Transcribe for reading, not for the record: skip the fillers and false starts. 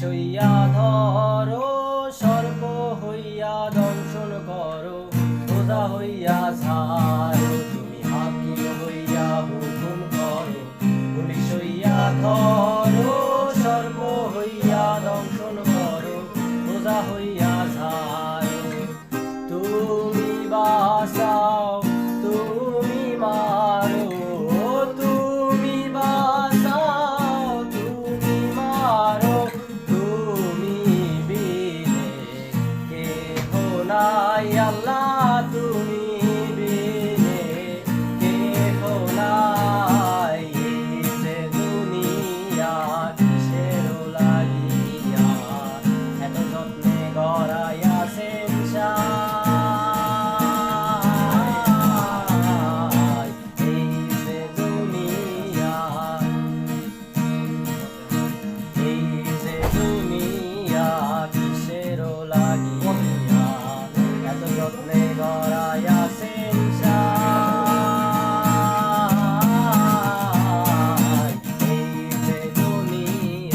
হইয়া ধরো, সর্প হইয়া দংশন করো, সোজা হইয়া ছাড়ো, তুমি হাকিম হইয়া হুকুম করো। পুলিশ হইয়া ধরো, সর্প হইয়া দংশন করো, সোজা হইয়া ছাড়ো। তুমি বাঁচাও, তুমি মারো, তুমি বাঁচাও, তুমি মারো, তুমি বিনে কেহ নাই আল্লাহ, তুমি বিনে কেহ নাই। এই যে দুনিয়া কিসের লাগিয়া এত যত্নে গড়াইয়াছেন সাই। এই যে দুনিয়া, এই যে দুনিয়া কিসের লাগিয়া এত যত্নে গড়াইয়াছেন